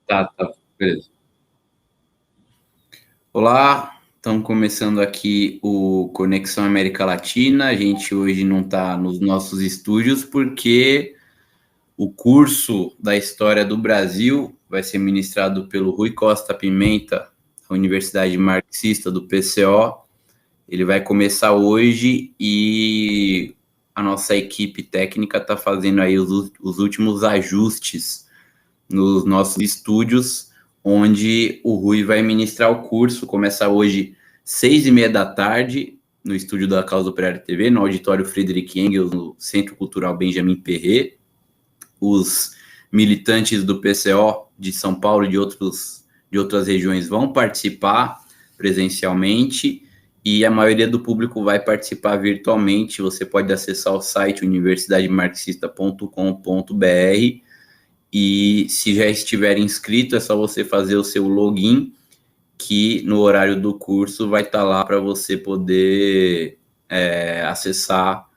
Tá, beleza. Olá, estamos começando aqui o Conexão América Latina. A gente hoje não está nos nossos estúdios porque o curso da História do Brasil vai ser ministrado pelo Rui Costa Pimenta, da Universidade Marxista do PCO. Ele vai começar hoje e a nossa equipe técnica está fazendo aí os últimos ajustes nos nossos estúdios, onde o Rui vai ministrar o curso. Começa hoje 6h30 da tarde, no estúdio da Causa Operária TV, no auditório Friedrich Engels, no Centro Cultural Benjamin Perret. Os militantes do PCO de São Paulo e de outras regiões vão participar presencialmente e a maioria do público vai participar virtualmente. Você pode acessar o site universidademarxista.com.br e se já estiver inscrito, é só você fazer o seu login, que no horário do curso vai estar lá para você poder acessar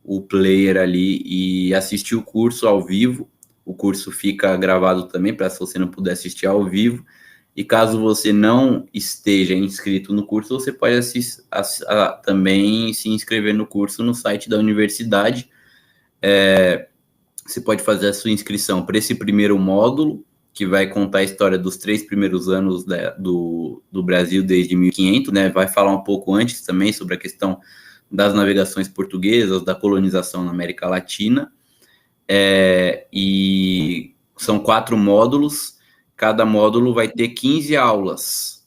o player ali e assistir o curso ao vivo. O curso fica gravado também, para se você não puder assistir ao vivo. E caso você não esteja inscrito no curso, você pode também se inscrever no curso no site da universidade. Você pode fazer a sua inscrição para esse primeiro módulo, que vai contar a história dos 3 primeiros anos do Brasil desde 1500, né? Vai falar um pouco antes também sobre a questão das navegações portuguesas, da colonização na América Latina. E são 4 módulos, cada módulo vai ter 15 aulas.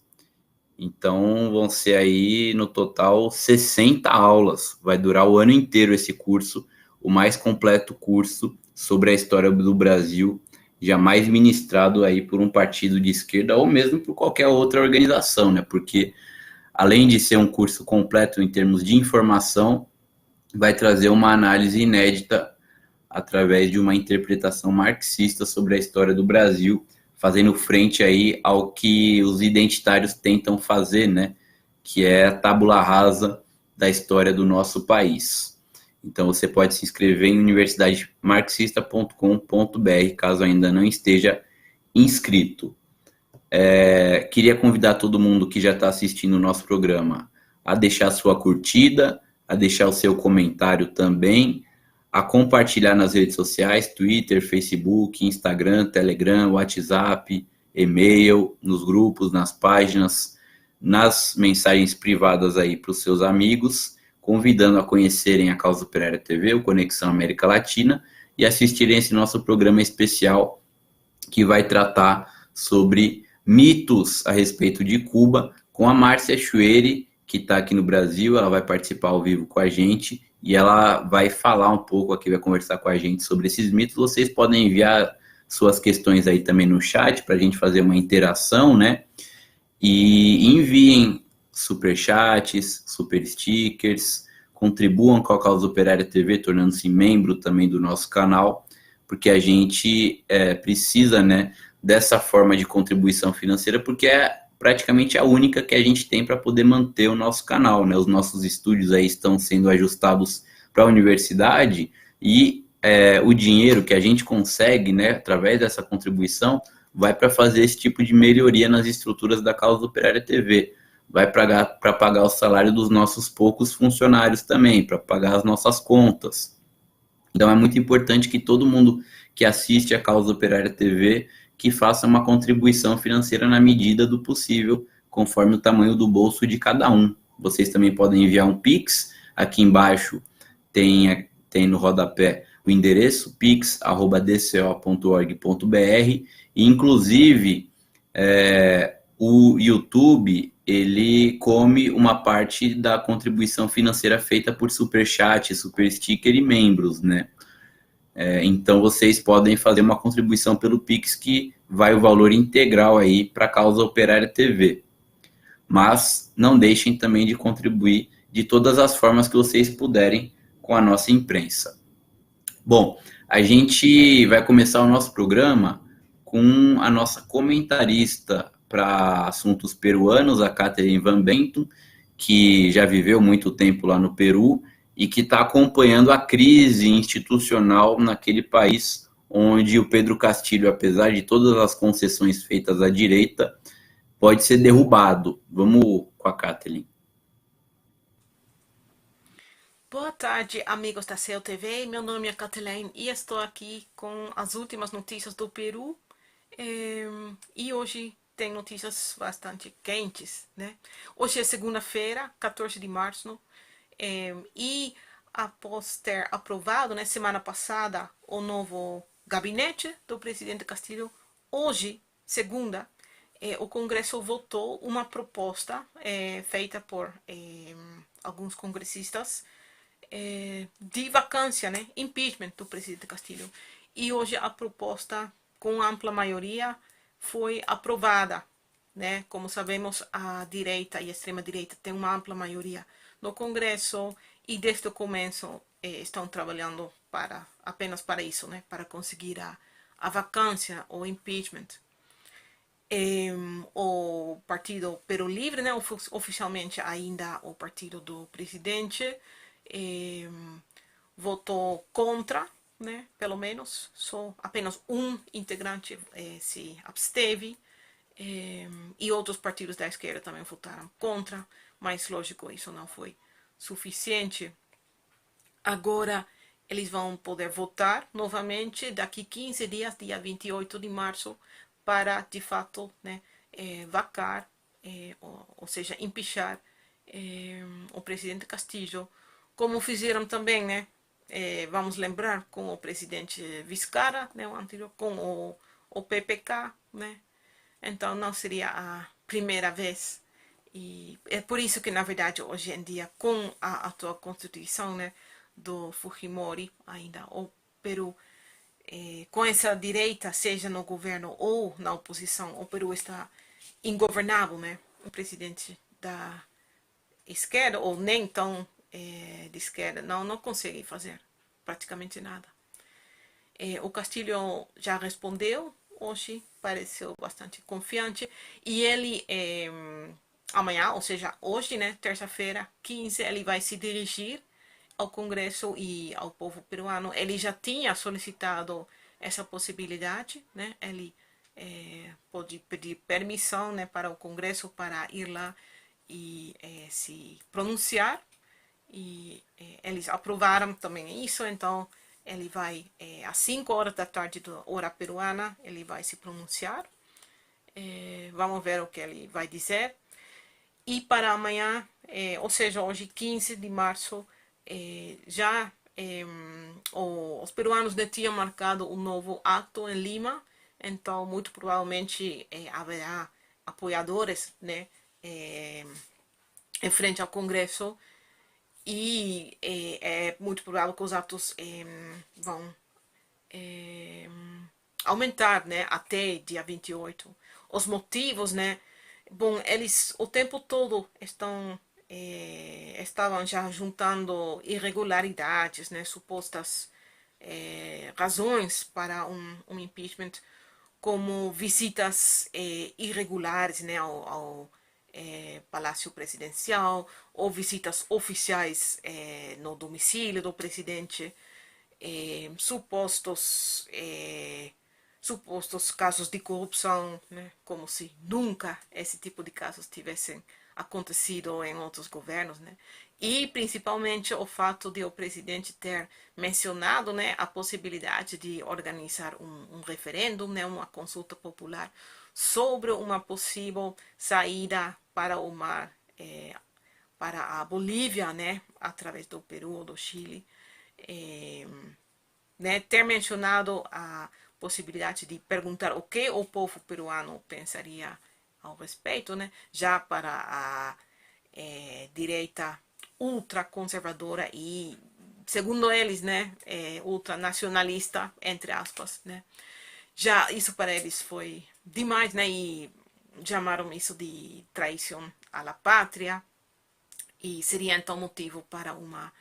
Então, vão ser aí, no total, 60 aulas. Vai durar o ano inteiro esse curso, o mais completo curso sobre a história do Brasil, jamais ministrado aí por um partido de esquerda ou mesmo por qualquer outra organização, né? Porque, além de ser um curso completo em termos de informação, vai trazer uma análise inédita através de uma interpretação marxista sobre a história do Brasil, fazendo frente aí ao que os identitários tentam fazer, né? Que é a tábula rasa da história do nosso país. Então, você pode se inscrever em universidademarxista.com.br, caso ainda não esteja inscrito. Queria convidar todo mundo que já está assistindo o nosso programa a deixar sua curtida, a deixar o seu comentário também, a compartilhar nas redes sociais, Twitter, Facebook, Instagram, Telegram, WhatsApp, e-mail, nos grupos, nas páginas, nas mensagens privadas aí para os seus amigos, convidando a conhecerem a Causa Operária TV, o Conexão América Latina, e assistirem esse nosso programa especial que vai tratar sobre mitos a respeito de Cuba, com a Márcia Chueri, que está aqui no Brasil. Ela vai participar ao vivo com a gente e ela vai falar um pouco aqui, vai conversar com a gente sobre esses mitos. Vocês podem enviar suas questões aí também no chat para a gente fazer uma interação, né? E enviem superchats, super stickers, contribuam com a Causa Operária TV, tornando-se membro também do nosso canal, porque a gente precisa, né, dessa forma de contribuição financeira, porque é praticamente a única que a gente tem para poder manter o nosso canal, né? Os nossos estúdios aí estão sendo ajustados para a universidade e o dinheiro que a gente consegue, né, através dessa contribuição, vai para fazer esse tipo de melhoria nas estruturas da Causa Operária TV. Vai para pagar o salário dos nossos poucos funcionários também, para pagar as nossas contas. Então é muito importante que todo mundo que assiste a Causa Operária TV que faça uma contribuição financeira na medida do possível, conforme o tamanho do bolso de cada um. Vocês também podem enviar um Pix. Aqui embaixo tem no rodapé o endereço pix@dco.org.br. E, inclusive, o YouTube, ele come uma parte da contribuição financeira feita por superchat, super sticker e membros, né? Então, vocês podem fazer uma contribuição pelo Pix, que vai o valor integral aí para a Causa Operária TV. Mas não deixem também de contribuir de todas as formas que vocês puderem com a nossa imprensa. Bom, a gente vai começar o nosso programa com a nossa comentarista para assuntos peruanos, a Catherine Van Benten, que já viveu muito tempo lá no Peru e que está acompanhando a crise institucional naquele país onde o Pedro Castilho, apesar de todas as concessões feitas à direita, pode ser derrubado. Vamos com a Kathleen. Boa tarde, amigos da CEL TV. Meu nome é Kathleen e estou aqui com as últimas notícias do Peru. E hoje tem notícias bastante quentes, né? Hoje é segunda-feira, 14 de março, e após ter aprovado, né, semana passada, o novo gabinete do presidente Castilho, hoje, segunda, o Congresso votou uma proposta feita por alguns congressistas de vacância, né, impeachment do presidente Castilho. E hoje a proposta, com ampla maioria, foi aprovada. Né? Como sabemos, a direita e a extrema-direita têm uma ampla maioria no Congresso e desde o começo estão trabalhando apenas para isso, né? Para conseguir a vacância, o impeachment. O partido Peru Livre, né? Oficialmente ainda o partido do presidente, votou contra, né? Pelo menos, só apenas um integrante se absteve. E outros partidos da esquerda também votaram contra, mas lógico, isso não foi suficiente. Agora eles vão poder votar novamente daqui 15 dias, dia 28 de março, para de fato, né, vacar, ou seja, empichar o presidente Castillo, como fizeram também, né? Vamos lembrar com o presidente Vizcarra, né, o anterior, com o PPK, né? Então não seria a primeira vez. E é por isso que, na verdade, hoje em dia, com a atual constituição, né, do Fujimori, ainda o Peru, com essa direita, seja no governo ou na oposição, o Peru está ingovernável, né? O presidente da esquerda, ou nem tão de esquerda, não consegue fazer praticamente nada. O Castilho já respondeu hoje, pareceu bastante confiante, e ele amanhã, ou seja, hoje, né, terça-feira, 15, ele vai se dirigir ao Congresso e ao povo peruano. Ele já tinha solicitado essa possibilidade, né? Ele pode pedir permissão, né, para o Congresso para ir lá e se pronunciar. E eles aprovaram também isso, então ele vai, às 5 horas da tarde da hora peruana, ele vai se pronunciar. Vamos ver o que ele vai dizer. E para amanhã, ou seja, hoje 15 de março, já os peruanos já tinham marcado um novo ato em Lima, então muito provavelmente haverá apoiadores, né, em frente ao Congresso, e é muito provável que os atos vão aumentar, né, até dia 28. Os motivos, né, bom, eles o tempo todo estavam já juntando irregularidades, né, supostas razões para um impeachment, como visitas irregulares, né, ao Palácio Presidencial, ou visitas oficiais no domicílio do presidente, supostos casos de corrupção, né? Como se nunca esse tipo de casos tivessem acontecido em outros governos, né? E principalmente o fato de o presidente ter mencionado, né, a possibilidade de organizar um referendo, né, uma consulta popular sobre uma possível saída para o mar, para a Bolívia, né, através do Peru ou do Chile. Né, ter mencionado a possibilidade de perguntar o que o povo peruano pensaria ao respeito, né, já para a direita ultraconservadora e, segundo eles, né, ultranacionalista, entre aspas, né. Já isso para eles foi demais, né, e chamaram isso de traição à la pátria, e seria então motivo para uma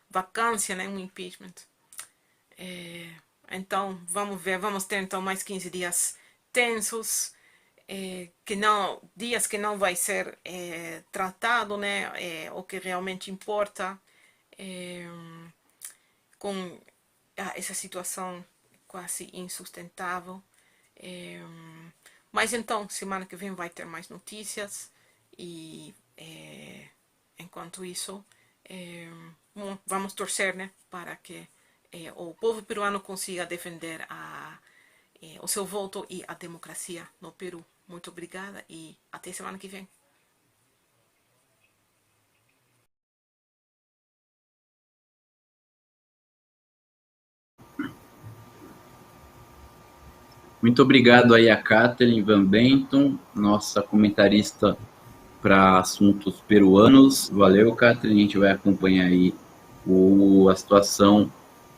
vacância, né, um impeachment. Então, vamos ver, vamos ter então mais 15 dias tensos, dias que não vai ser tratado, né, o que realmente importa, com essa situação quase insustentável. Mas então, semana que vem vai ter mais notícias e enquanto isso, vamos torcer, né, para que o povo peruano consiga defender o seu voto e a democracia no Peru. Muito obrigada e até semana que vem. Muito obrigado aí a Catherine Van Benton, nossa comentarista para assuntos peruanos. Valeu, Catherine. A gente vai acompanhar aí a situação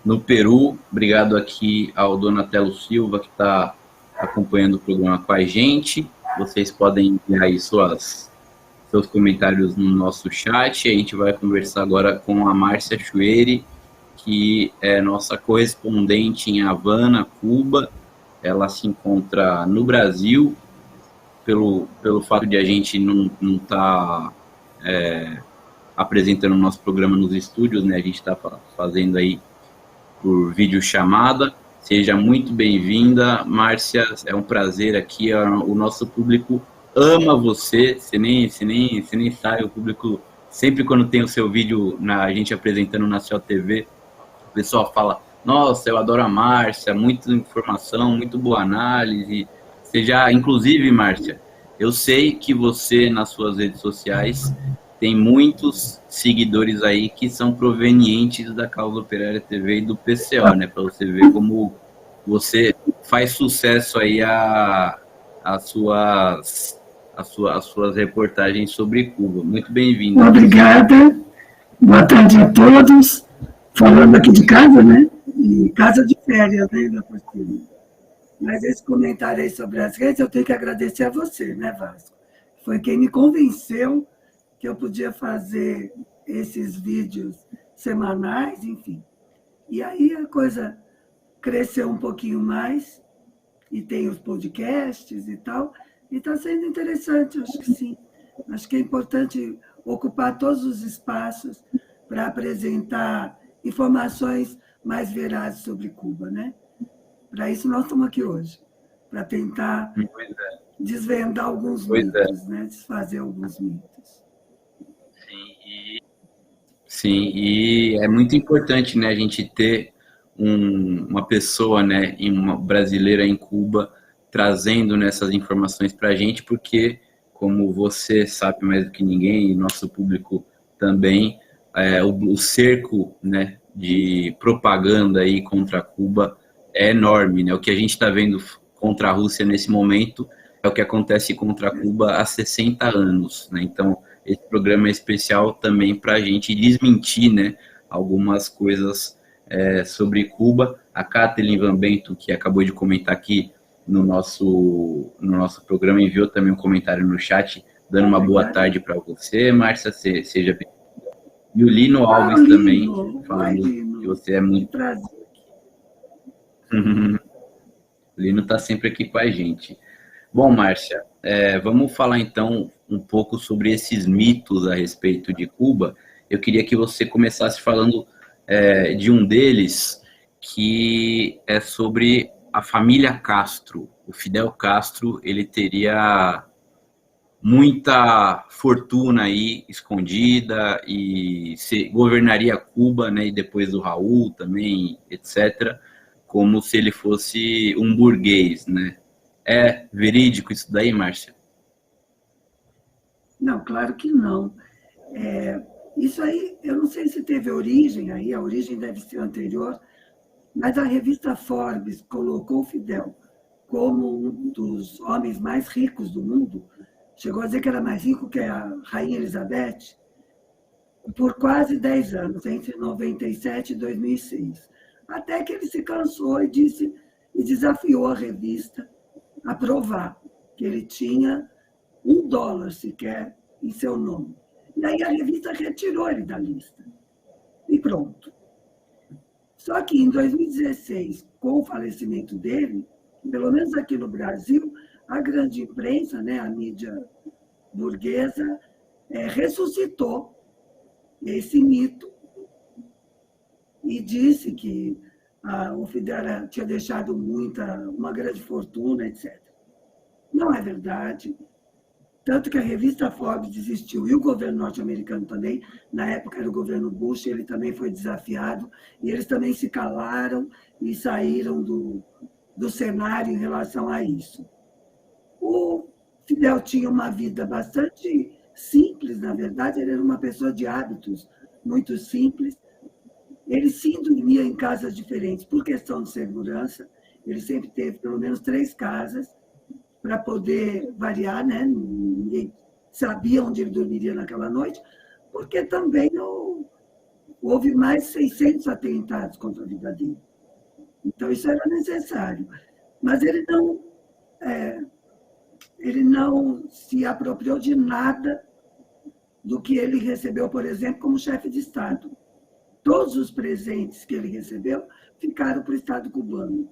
no Peru. Obrigado aqui ao Donatello Silva, que está acompanhando o programa com a gente. Vocês podem enviar aí seus comentários no nosso chat. A gente vai conversar agora com a Márcia Chueri, que é nossa correspondente em Havana, Cuba. Ela se encontra no Brasil, pelo fato de a gente não estar apresentando o nosso programa nos estúdios, né? A gente está fazendo aí por videochamada. Seja muito bem-vinda, Márcia. É um prazer aqui. O nosso público ama você. Você nem sabe, o público, sempre quando tem o seu vídeo, a gente apresentando na sua TV, o pessoal fala: nossa, eu adoro a Márcia, muita informação, muito boa análise. Você já, inclusive, Márcia, eu sei que você, nas suas redes sociais, tem muitos seguidores aí que são provenientes da Causa Operária TV e do PCO, né? Para você ver como você faz sucesso aí as suas reportagens sobre Cuba. Muito bem-vindo. Obrigada. Boa tarde a todos. Falando aqui de casa, né? E casa de férias, né? Ainda por cima. Mas esse comentário aí sobre as redes, eu tenho que agradecer a você, né, Vasco? Foi quem me convenceu que eu podia fazer esses vídeos semanais, enfim. E aí a coisa cresceu um pouquinho mais, e tem os podcasts e tal, e está sendo interessante, acho que sim. Acho que é importante ocupar todos os espaços para apresentar informações mais verazes sobre Cuba, né? Para isso nós estamos aqui hoje, para tentar desvendar alguns mitos, né? Desfazer alguns mitos. Sim, e é muito importante, né, a gente ter uma pessoa, né, uma brasileira em Cuba trazendo nessas informações para a gente, porque, como você sabe mais do que ninguém, e nosso público também, o cerco, né, de propaganda aí contra Cuba é enorme, né? O que a gente está vendo contra a Rússia nesse momento é o que acontece contra Cuba há 60 anos, né? Então, esse programa é especial também para a gente desmentir, né, algumas coisas sobre Cuba. A Catherine Van Bento, que acabou de comentar aqui no nosso programa, enviou também um comentário no chat, dando uma boa tarde para você, Márcia, seja bem-vinda. E o Lino Alves também, falando que você é muito... Prazer. O Lino está sempre aqui com a gente. Bom, Márcia, vamos falar então um pouco sobre esses mitos a respeito de Cuba. Eu queria que você começasse falando de um deles, que é sobre a família Castro. O Fidel Castro, ele teria muita fortuna aí escondida e governaria Cuba, né, e depois do Raul também, etc., como se ele fosse um burguês, né? É verídico isso daí, Márcia? Não, claro que não. Isso aí, eu não sei se teve origem aí, a origem deve ser anterior, mas a revista Forbes colocou o Fidel como um dos homens mais ricos do mundo, chegou a dizer que era mais rico que a Rainha Elizabeth, por quase 10 anos, entre 97 e 2006. Até que ele se cansou e desafiou a revista a provar que ele tinha $1 sequer em seu nome. E aí a revista retirou ele da lista. E pronto. Só que em 2016, com o falecimento dele, pelo menos aqui no Brasil, a grande imprensa, né, a mídia burguesa, ressuscitou esse mito e disse que o Fidel tinha deixado uma grande fortuna, etc. Não é verdade. Tanto que a revista Forbes desistiu, e o governo norte-americano também, na época era o governo Bush, ele também foi desafiado, e eles também se calaram e saíram do cenário em relação a isso. O Fidel tinha uma vida bastante simples, na verdade, ele era uma pessoa de hábitos muito simples. Ele sim dormia em casas diferentes por questão de segurança, ele sempre teve pelo menos 3 casas, para poder variar, né? Ninguém sabia onde ele dormiria naquela noite, porque também houve mais de 600 atentados contra a vida dele. Então, isso era necessário. Mas ele não se apropriou de nada do que ele recebeu, por exemplo, como chefe de Estado. Todos os presentes que ele recebeu ficaram para o Estado cubano.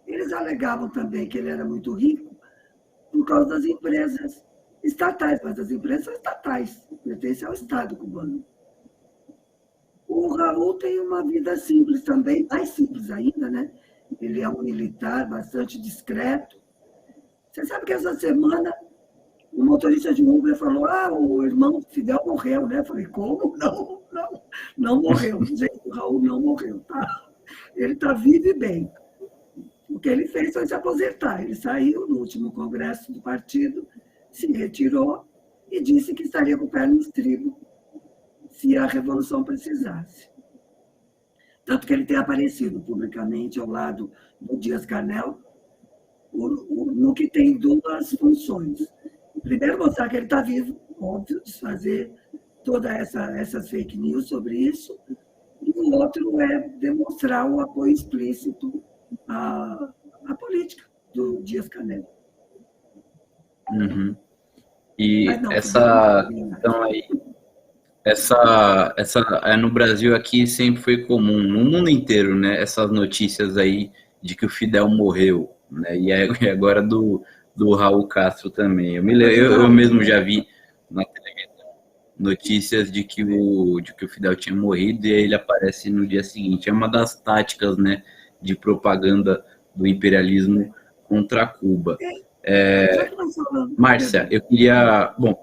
Eles alegavam também que ele era muito rico, por causa das empresas estatais, mas as empresas são estatais, pertencem ao Estado cubano. O Raul tem uma vida simples também, mais simples ainda, né? Ele é um militar bastante discreto. Você sabe que essa semana o motorista de Uber falou: o irmão do Fidel morreu, né? Eu falei: como? Não morreu. Gente, o Raul não morreu, tá? Ele está vivo e bem. O que ele fez foi se aposentar. Ele saiu no último congresso do partido, se retirou e disse que estaria com o pé no estribo se a revolução precisasse. Tanto que ele tem aparecido publicamente ao lado do Dias-Canel, no que tem 2 funções. Primeiro, mostrar que ele está vivo, óbvio, desfazer todas essas fake news sobre isso. E o outro é demonstrar o apoio explícito à política do Dias-Canel. Uhum. E não, essa questão aí, no Brasil aqui sempre foi comum, no mundo inteiro, né? Essas notícias aí de que o Fidel morreu, né? E agora do Raul Castro também. Eu mesmo já vi na televisão notícias de que o Fidel tinha morrido e aí ele aparece no dia seguinte. É uma das táticas, né, de propaganda do imperialismo contra Cuba. Márcia, eu queria... Bom,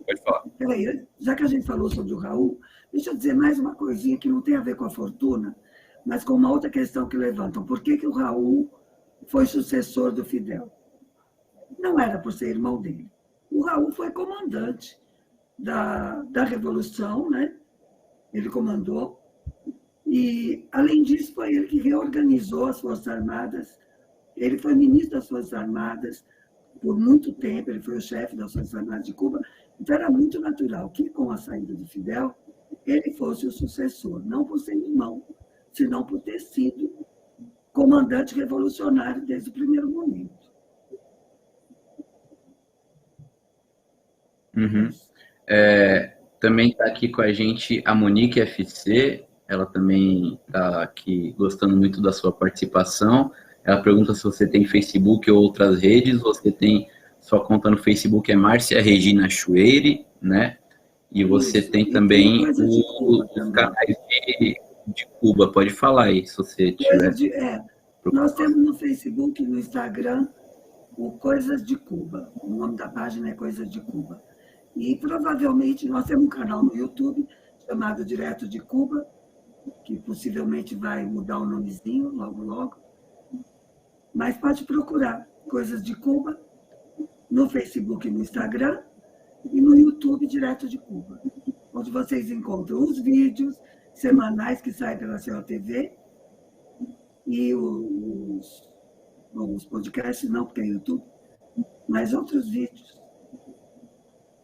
pode falar. Peraí, já que a gente falou sobre o Raul, deixa eu dizer mais uma coisinha que não tem a ver com a fortuna, mas com uma outra questão que levantam. Por que o Raul foi sucessor do Fidel? Não era por ser irmão dele. O Raul foi comandante da Revolução, né? Ele comandou, e, além disso, foi ele que reorganizou as Forças Armadas. Ele foi ministro das Forças Armadas por muito tempo, ele foi o chefe das Forças Armadas de Cuba. Então, era muito natural que, com a saída de Fidel, ele fosse o sucessor, não por ser irmão, senão por ter sido comandante revolucionário desde o primeiro momento. Uhum. Também está aqui com a gente a Monique FC, ela também está aqui gostando muito da sua participação. Ela pergunta se você tem Facebook ou outras redes. Você tem sua conta no Facebook, é Márcia Regina Chueire, né? E você tem também os canais de Cuba. Pode falar aí, se você tiver. Nós temos no Facebook e no Instagram o Coisas de Cuba. O nome da página é Coisas de Cuba. E provavelmente nós temos um canal no YouTube chamado Direto de Cuba, que possivelmente vai mudar o nomezinho logo, logo. Mas pode procurar Coisas de Cuba no Facebook e no Instagram e no YouTube Direto de Cuba, onde vocês encontram os vídeos semanais que saem pela COTV e os podcasts, não porque é YouTube, mas outros vídeos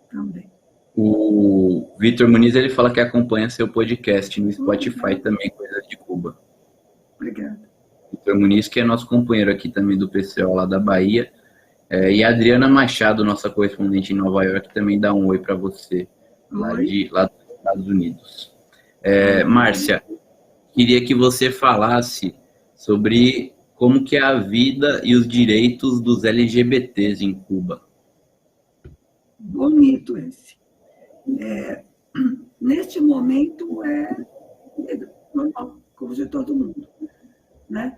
também. O Vitor Muniz, ele fala que acompanha seu podcast no Spotify também, Coisas de Cuba. Obrigada. Vitor Muniz, que é nosso companheiro aqui também do PCO lá da Bahia. E a Adriana Machado, nossa correspondente em Nova York, também dá um oi para você, lá dos Estados Unidos. Márcia, queria que você falasse sobre como que é a vida e os direitos dos LGBTs em Cuba. Bonito esse. Neste momento é normal, como de todo mundo. né?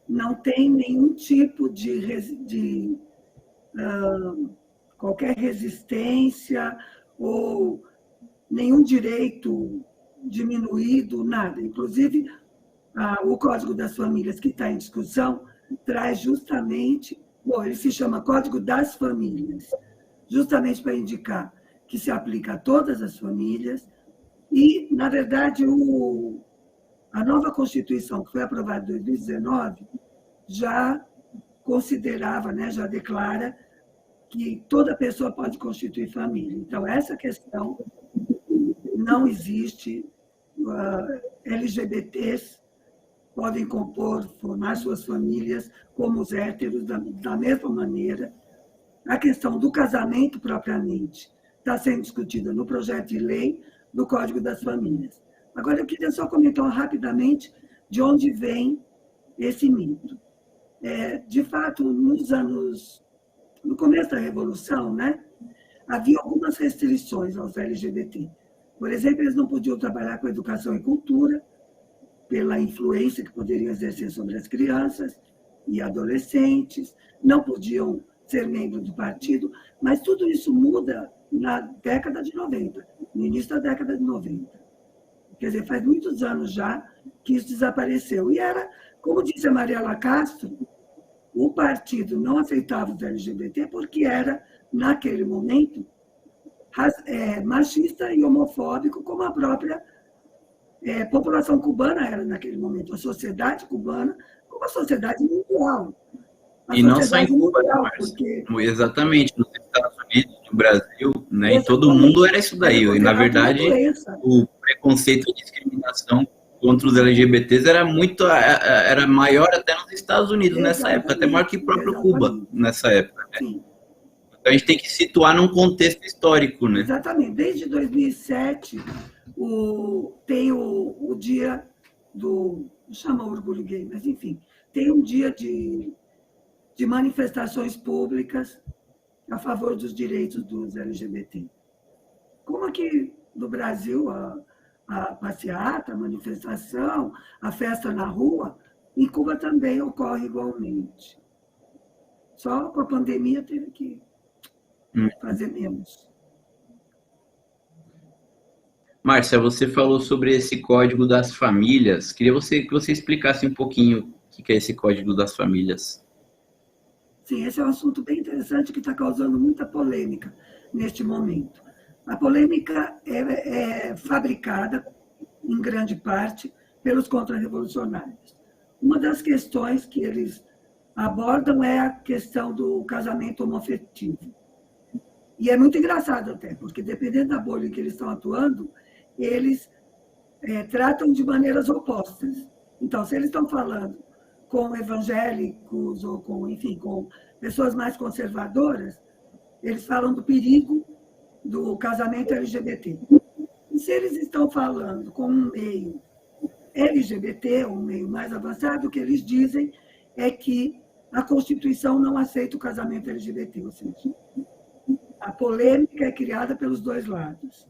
Não tem nenhum tipo de qualquer resistência ou nenhum direito diminuído, nada. Inclusive, o Código das Famílias que está em discussão traz justamente, ele se chama Código das Famílias, justamente para indicar que se aplica a todas as famílias e, na verdade, a nova Constituição, que foi aprovada em 2019, já considerava, né, já declara que toda pessoa pode constituir família. Então, essa questão não existe. LGBTs podem formar suas famílias como os héteros, da mesma maneira. A questão do casamento, propriamente, está sendo discutida no projeto de lei do Código das Famílias. Agora, eu queria só comentar rapidamente de onde vem esse mito. De fato, no começo da Revolução, né, havia algumas restrições aos LGBT. Por exemplo, eles não podiam trabalhar com educação e cultura, pela influência que poderiam exercer sobre as crianças e adolescentes, não podiam ser membros do partido, mas tudo isso muda na década de 90, no início da década de 90. Quer dizer, faz muitos anos já que isso desapareceu. E era, como disse a Mariela Castro, o partido não aceitava os LGBT porque era, naquele momento, machista e homofóbico, como a própria população cubana era naquele momento, a sociedade cubana, como a sociedade mundial. E não só em Cuba, né, porque... Exatamente, nos Estados Unidos, no Brasil, né, em todo mundo era isso daí. E, na verdade, o preconceito e discriminação contra os LGBTs era maior até nos Estados Unidos nessa época, até maior que o próprio Cuba nessa época. Né? Sim. Então, a gente tem que situar num contexto histórico, né? Exatamente. Desde 2007, tem o dia não chama Orgulho Gay, mas, enfim, tem um dia de manifestações públicas a favor dos direitos dos LGBT. Como aqui no Brasil, a passeata, a manifestação, a festa na rua, em Cuba também ocorre igualmente. Só com a pandemia teve que fazer menos. Márcia, você falou sobre esse Código das Famílias. Queria que você explicasse um pouquinho o que é esse Código das Famílias. Sim, esse é um assunto bem interessante que está causando muita polêmica neste momento. A polêmica é fabricada, em grande parte, pelos contra-revolucionários. Uma das questões que eles abordam é a questão do casamento homoafetivo. E é muito engraçado até, porque dependendo da bolha em que eles estão atuando, eles tratam de maneiras opostas. Então, se eles estão falando com evangélicos ou com pessoas mais conservadoras, eles falam do perigo do casamento LGBT. E se eles estão falando com um meio LGBT, um meio mais avançado, o que eles dizem é que a Constituição não aceita o casamento LGBT, ou seja, a polêmica é criada pelos dois lados.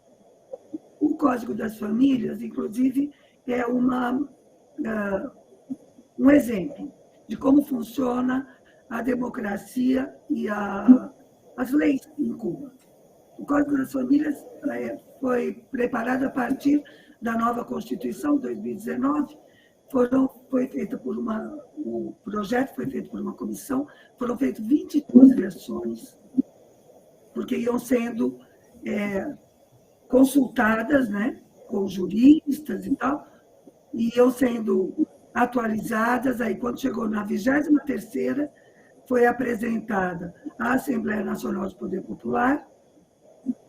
O Código das Famílias, inclusive, é um exemplo de como funciona a democracia e as leis em Cuba. O Código das Famílias foi preparado a partir da nova Constituição, 2019, o projeto foi feito por uma comissão, foram feitas 22 versões, porque iam sendo consultadas, né, com juristas e tal, e iam sendo atualizadas. Aí, quando chegou na 23ª, foi apresentada à Assembleia Nacional do Poder Popular,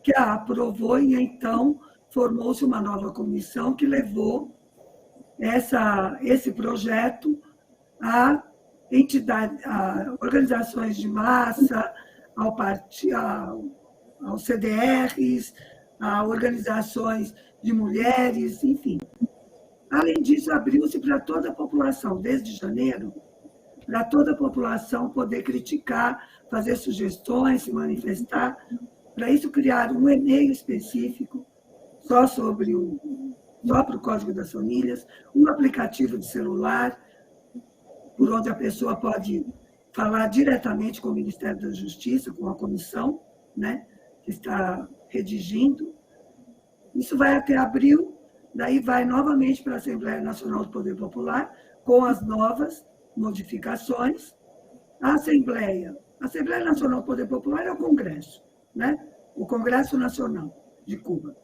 que a aprovou, e então formou-se uma nova comissão que levou esse projeto a organizações de massa, aos CDRs, a organizações de mulheres, enfim. Além disso, abriu-se para toda a população, desde janeiro, para toda a população poder criticar, fazer sugestões, se manifestar. Para isso, criar um e-mail específico só para o Código das Famílias, um aplicativo de celular, por onde a pessoa pode falar diretamente com o Ministério da Justiça, com a comissão, né, que está redigindo. Isso vai até abril, daí vai novamente para a Assembleia Nacional do Poder Popular, com as novas modificações. A Assembleia Nacional do Poder Popular é o Congresso, né? O Congresso Nacional de Cuba.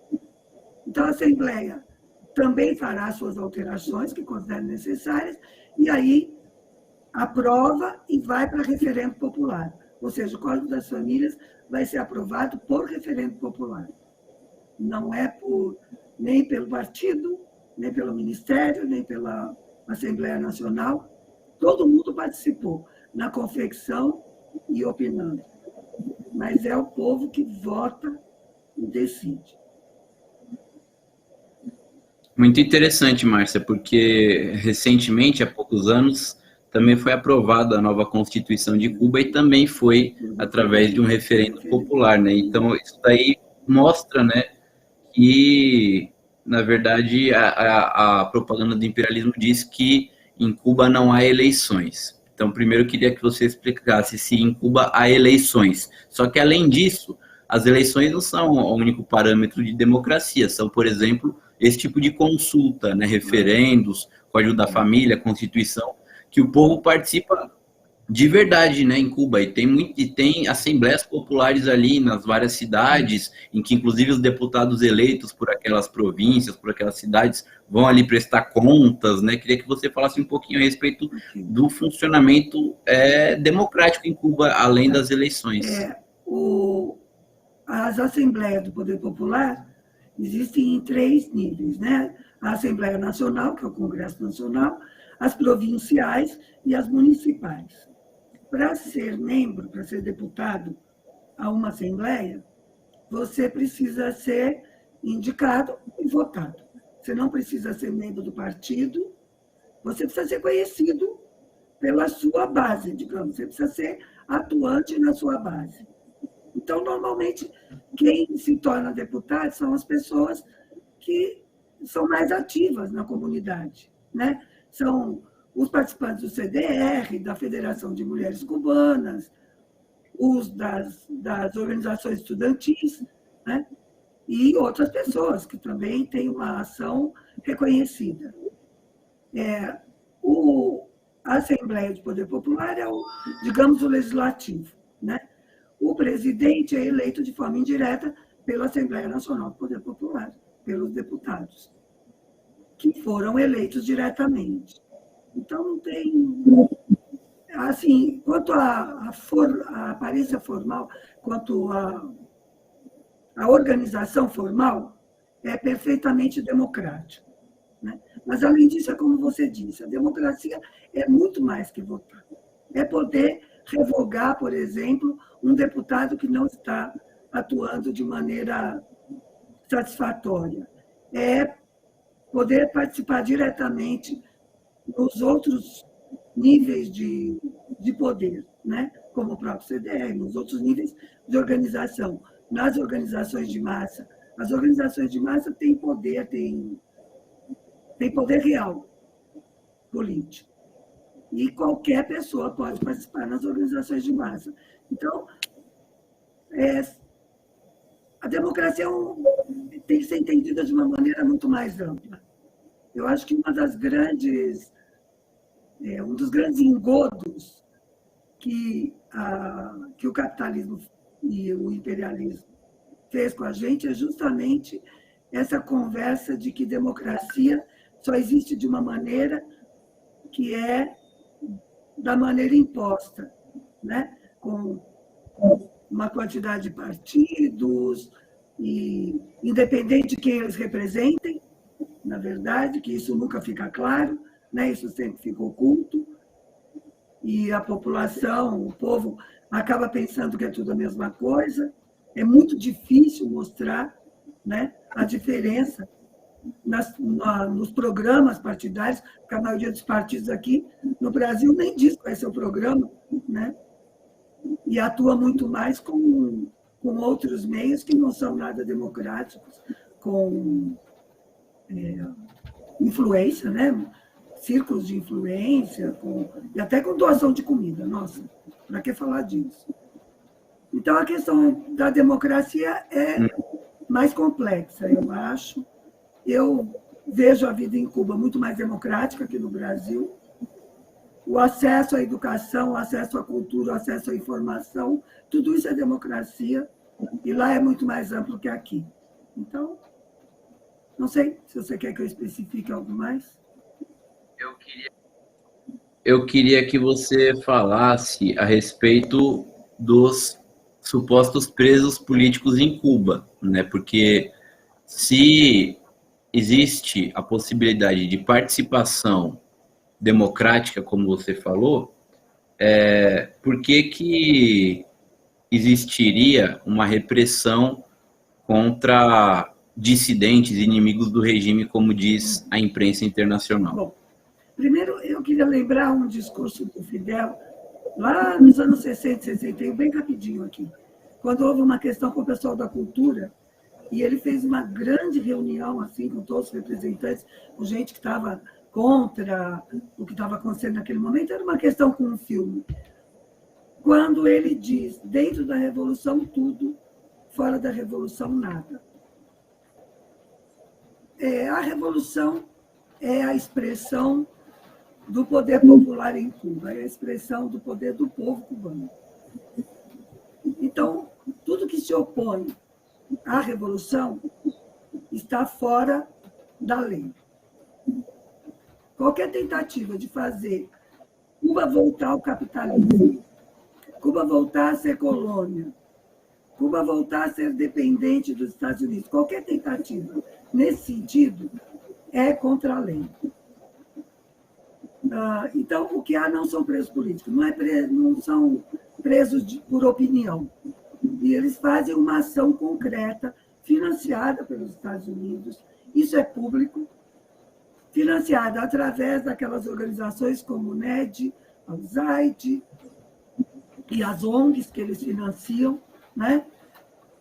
Então, a Assembleia também fará suas alterações que considere necessárias, e aí aprova e vai para referendo popular. Ou seja, o Código das Famílias vai ser aprovado por referendo popular. Não é nem pelo partido, nem pelo Ministério, nem pela Assembleia Nacional. Todo mundo participou na confecção e opinando. Mas é o povo que vota e decide. Muito interessante, Márcia, porque recentemente, há poucos anos, também foi aprovada a nova Constituição de Cuba e também foi através de um referendo popular, né? Então, isso daí mostra, né, que, na verdade, a propaganda do imperialismo diz que em Cuba não há eleições. Então, primeiro eu queria que você explicasse se em Cuba há eleições. Só que, além disso, as eleições não são o único parâmetro de democracia, são, por exemplo, esse tipo de consulta, né, referendos, Código da Família, Constituição, que o povo participa de verdade, né, em Cuba, e tem assembleias populares ali nas várias cidades, em que inclusive os deputados eleitos por aquelas províncias, por aquelas cidades, vão ali prestar contas, né? Queria que você falasse um pouquinho a respeito do funcionamento democrático em Cuba, além das eleições. As assembleias do Poder Popular existem em 3 níveis, né? A Assembleia Nacional, que é o Congresso Nacional, as provinciais e as municipais. Para ser membro, para ser deputado a uma assembleia, você precisa ser indicado e votado. Você não precisa ser membro do partido, você precisa ser conhecido pela sua base, digamos, você precisa ser atuante na sua base. Então, normalmente, quem se torna deputado são as pessoas que são mais ativas na comunidade, né? São os participantes do CDR, da Federação de Mulheres Cubanas, os das organizações estudantis, né? E outras pessoas que também têm uma ação reconhecida. A Assembleia de Poder Popular é digamos, o legislativo, né? O presidente é eleito de forma indireta pela Assembleia Nacional do Poder Popular, pelos deputados, que foram eleitos diretamente. Então, não tem... Assim, quanto à aparência formal, quanto à organização formal, é perfeitamente democrático, né? Mas, além disso, é como você disse, a democracia é muito mais que votar. É poder revogar, por exemplo, um deputado que não está atuando de maneira satisfatória. É poder participar diretamente nos outros níveis de poder, né? Como o próprio CDR, nos outros níveis de organização. Nas organizações de massa, as organizações de massa têm poder, têm poder real político. E qualquer pessoa pode participar nas organizações de massa. Então, a democracia tem que ser entendida de uma maneira muito mais ampla. Eu acho que um dos grandes engodos que o capitalismo e o imperialismo fez com a gente é justamente essa conversa de que democracia só existe de uma maneira que é da maneira imposta, né? Com uma quantidade de partidos, e independente de quem eles representem, na verdade, que isso nunca fica claro, né? Isso sempre fica oculto, e a população, o povo, acaba pensando que é tudo a mesma coisa. É muito difícil mostrar, né, a diferença nos programas partidários, porque a maioria dos partidos aqui no Brasil nem diz qual é seu programa, né? E atua muito mais com outros meios que não são nada democráticos, com influência, né? círculos de influência, e até com doação de comida. Nossa, para que falar disso? Então, a questão da democracia é mais complexa, eu acho. Eu vejo a vida em Cuba muito mais democrática que no Brasil. O acesso à educação, o acesso à cultura, o acesso à informação, tudo isso é democracia, e lá é muito mais amplo que aqui. Então, não sei se você quer que eu especifique algo mais. Eu queria que você falasse a respeito dos supostos presos políticos em Cuba, né? Porque se existe a possibilidade de participação democrática, como você falou, por que existiria uma repressão contra dissidentes, inimigos do regime, como diz a imprensa internacional? Bom, primeiro eu queria lembrar um discurso do Fidel, lá nos anos 60, 61, bem rapidinho aqui, quando houve uma questão com o pessoal da cultura, e ele fez uma grande reunião assim com todos os representantes, com gente que estava contra o que estava acontecendo naquele momento, era uma questão com um filme. Quando ele diz, dentro da Revolução tudo, fora da Revolução nada. A Revolução é a expressão do poder popular em Cuba, é a expressão do poder do povo cubano. Então, tudo que se opõe à Revolução está fora da lei. Qualquer tentativa de fazer Cuba voltar ao capitalismo, Cuba voltar a ser colônia, Cuba voltar a ser dependente dos Estados Unidos, qualquer tentativa nesse sentido é contra a lei. Então, o que há não são presos políticos, não são presos por opinião. E eles fazem uma ação concreta, financiada pelos Estados Unidos, isso é público, financiada através daquelas organizações como o NED, a USAID e as ONGs que eles financiam, né?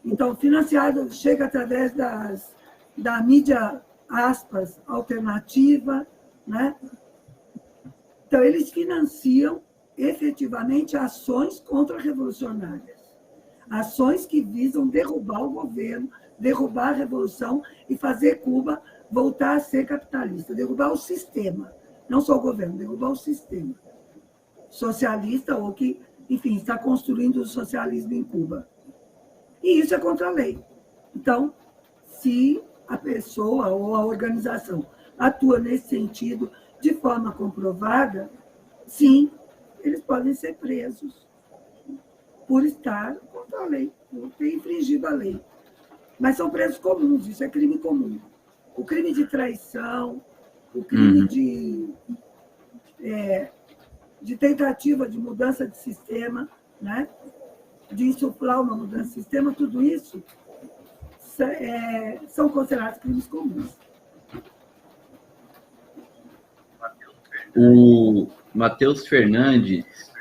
Então, financiado chega através da mídia, aspas, alternativa, né? Então, eles financiam efetivamente ações contra-revolucionárias, ações que visam derrubar o governo, derrubar a revolução e fazer Cuba voltar a ser capitalista, derrubar o sistema, não só o governo, derrubar o sistema socialista ou que, enfim, está construindo o socialismo em Cuba. E isso é contra a lei. Então, se a pessoa ou a organização atua nesse sentido de forma comprovada, sim, eles podem ser presos por estar contra a lei, por ter infringido a lei. Mas são presos comuns, isso é crime comum. O crime de traição, o crime de tentativa de mudança de sistema, né? De insuflar uma mudança de sistema, tudo isso são considerados crimes comuns. O Matheus Fernandes,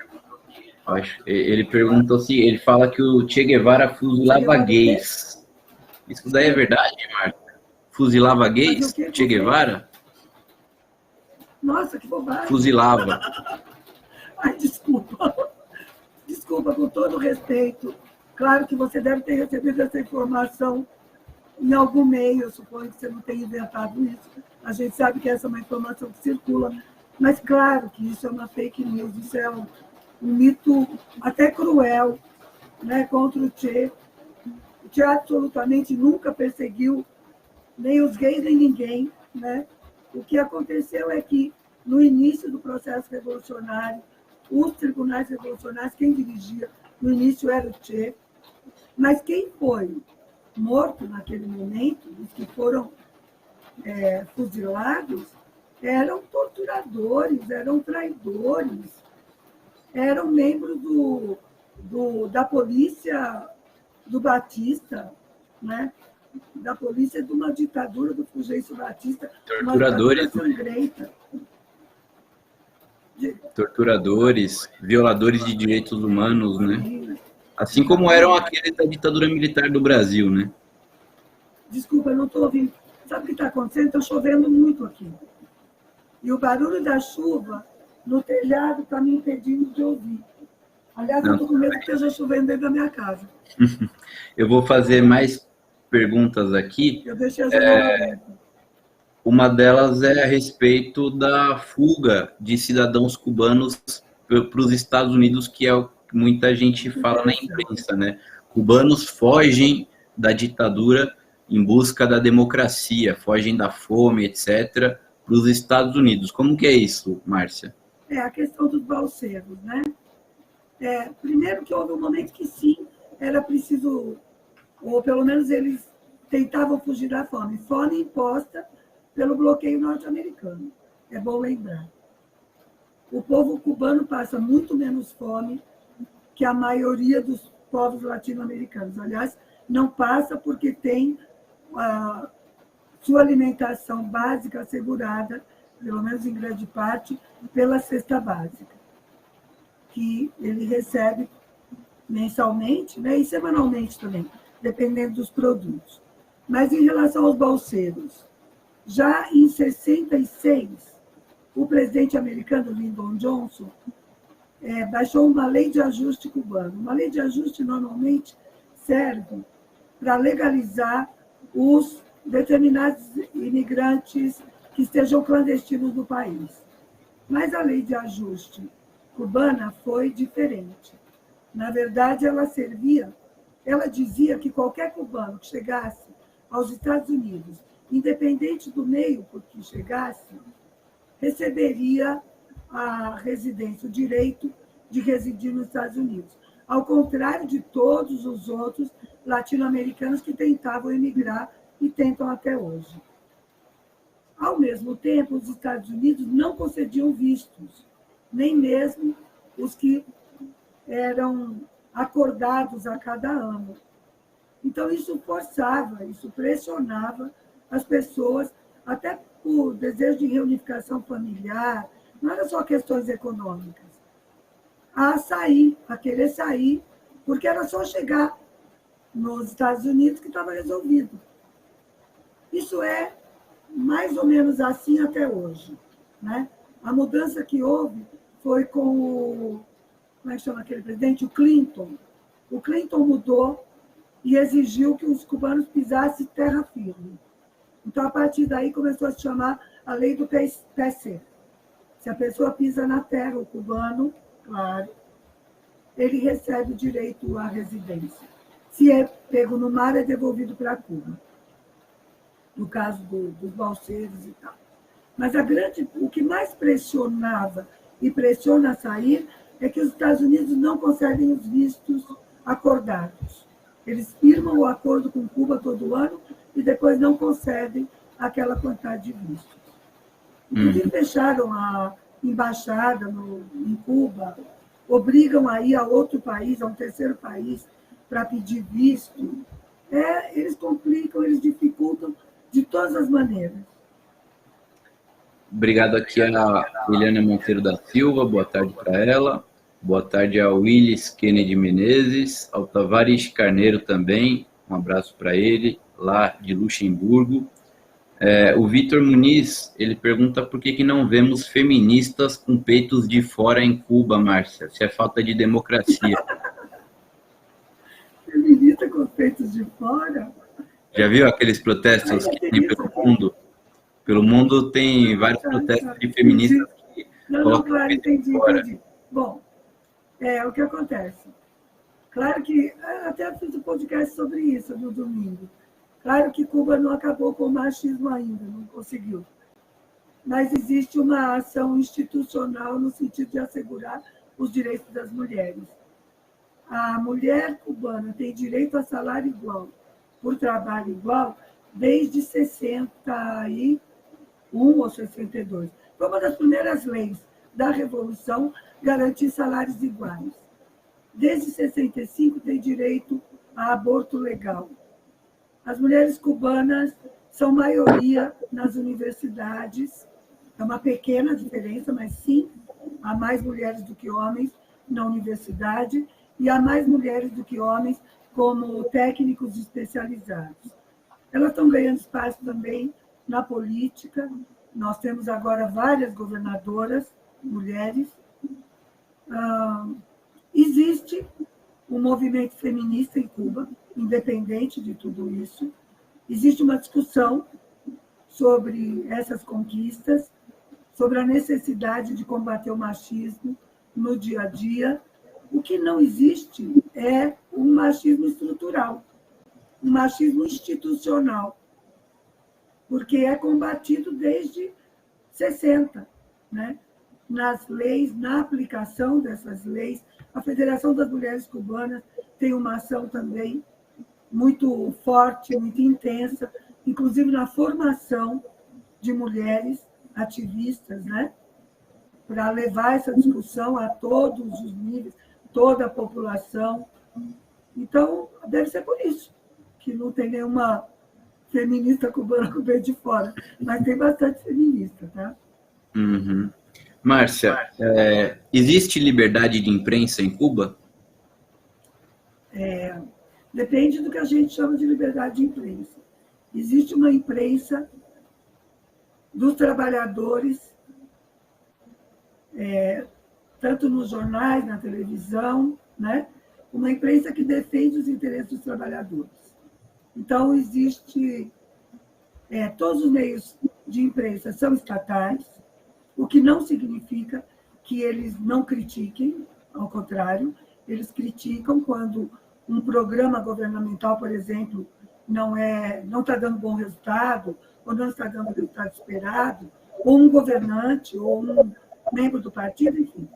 ele perguntou se ele fala que o Che Guevara fuzilava gays. Isso daí é verdade, Marta? Fuzilava gays? Che Guevara? Nossa, que bobagem. Fuzilava. Ai, desculpa. Desculpa, com todo respeito. Claro que você deve ter recebido essa informação em algum meio, eu suponho que você não tenha inventado isso. A gente sabe que essa é uma informação que circula, mas claro que isso é uma fake news, isso é um mito até cruel, né, contra o Che. O Che absolutamente nunca perseguiu nem os gays, nem ninguém, né? O que aconteceu é que, no início do processo revolucionário, os tribunais revolucionários, quem dirigia no início era o Che, mas quem foi morto naquele momento, os que foram fuzilados, eram torturadores, eram traidores, eram membros da polícia do Batista, né? Da polícia de uma ditadura do Fulgêncio Batista, torturadores, uma ditadura sangrenta. Torturadores, violadores de direitos humanos, né? Assim como eram aqueles da ditadura militar do Brasil, né? Desculpa, eu não estou ouvindo. Sabe o que está acontecendo? Está chovendo muito aqui. E o barulho da chuva no telhado está me impedindo de ouvir. Aliás, eu estou com medo que esteja chovendo dentro da minha casa. Eu vou fazer mais perguntas aqui. Eu deixei a janela aberta. Uma delas é a respeito da fuga de cidadãos cubanos para os Estados Unidos, que é o que muita gente fala na imprensa, né? Cubanos fogem da ditadura em busca da democracia, fogem da fome, etc., para os Estados Unidos. Como que é isso, Márcia? É a questão dos balseiros, né? Primeiro que houve um momento que sim, era preciso, ou pelo menos eles tentavam fugir da fome. Fome imposta pelo bloqueio norte-americano. É bom lembrar. O povo cubano passa muito menos fome que a maioria dos povos latino-americanos. Aliás, não passa porque tem a sua alimentação básica assegurada, pelo menos em grande parte, pela cesta básica, que ele recebe mensalmente, né, e semanalmente também, dependendo dos produtos. Mas em relação aos balseiros, já em 66, o presidente americano, Lyndon Johnson, baixou uma lei de ajuste cubano. Uma lei de ajuste normalmente serve para legalizar os determinados imigrantes que estejam clandestinos no país. Mas a lei de ajuste cubana foi diferente. Na verdade, ela dizia que qualquer cubano que chegasse aos Estados Unidos, independente do meio por que chegasse, receberia a residência, o direito de residir nos Estados Unidos, ao contrário de todos os outros latino-americanos que tentavam emigrar e tentam até hoje. Ao mesmo tempo, os Estados Unidos não concediam vistos, nem mesmo os que eram acordados a cada ano. Então, isso forçava, isso pressionava as pessoas, até por desejo de reunificação familiar, não era só questões econômicas, a sair, a querer sair, porque era só chegar nos Estados Unidos que estava resolvido. Isso é mais ou menos assim até hoje, né? A mudança que houve foi com o, como é que chama aquele presidente? O Clinton. O Clinton mudou e exigiu que os cubanos pisassem terra firme. Então, a partir daí, começou a se chamar a lei do pé seco. Se a pessoa pisa na terra, o cubano, claro, ele recebe o direito à residência. Se é pego no mar, é devolvido para Cuba. No caso dos balseiros e tal. Mas o que mais pressionava e pressiona a sair é que os Estados Unidos não concedem os vistos acordados. Eles firmam o acordo com Cuba todo ano e depois não concedem aquela quantidade de vistos. Inclusive, fecharam a embaixada em Cuba, obrigam a ir a outro país, a um terceiro país, para pedir visto. Eles complicam, eles dificultam de todas as maneiras. Obrigado aqui a Eliana Monteiro da Silva, boa tarde para ela. Boa tarde ao Willis Kennedy Menezes, ao Tavares Carneiro também, um abraço para ele, lá de Luxemburgo. O Vitor Muniz, ele pergunta por que não vemos feministas com peitos de fora em Cuba, Márcia, se é falta de democracia. Feminista com peitos de fora? Já viu aqueles protestos que tem pelo mundo? Pelo mundo tem vários protestos de feministas que colocam claro, peito de fora. Entendi. Bom, o que acontece? Claro que, até fiz um podcast sobre isso no domingo. Claro que Cuba não acabou com o machismo ainda, não conseguiu. Mas existe uma ação institucional no sentido de assegurar os direitos das mulheres. A mulher cubana tem direito a salário igual, por trabalho igual, desde 61 ou 62. Foi uma das primeiras leis da Revolução garantir salários iguais. Desde 65 tem direito a aborto legal. As mulheres cubanas são maioria nas universidades, é uma pequena diferença, mas sim, há mais mulheres do que homens na universidade e há mais mulheres do que homens como técnicos especializados. Elas estão ganhando espaço também na política, Nós temos agora várias governadoras, mulheres. Existe um movimento feminista em Cuba, independente de tudo isso. Existe uma discussão sobre essas conquistas, sobre a necessidade de combater o machismo no dia a dia. O que não existe é um machismo estrutural, um machismo institucional, porque é combatido desde 60, né? Nas leis, na aplicação dessas leis. A Federação das Mulheres Cubanas tem uma ação também muito forte, muito intensa, inclusive na formação de mulheres ativistas, né? Para levar essa discussão a todos os níveis, toda a população. Então, deve ser por isso que não tem nenhuma feminista cubana com o peito de fora, mas tem bastante feminista, tá? Uhum. Márcia, existe liberdade de imprensa em Cuba? Depende do que a gente chama de liberdade de imprensa. Existe uma imprensa dos trabalhadores, tanto nos jornais, na televisão, né? Uma imprensa que defende os interesses dos trabalhadores. Então, existe... todos os meios de imprensa são estatais, o que não significa que eles não critiquem, ao contrário, eles criticam quando um programa governamental, por exemplo, não está dando bom resultado, ou não está dando o resultado esperado, ou um governante, ou um membro do partido, enfim.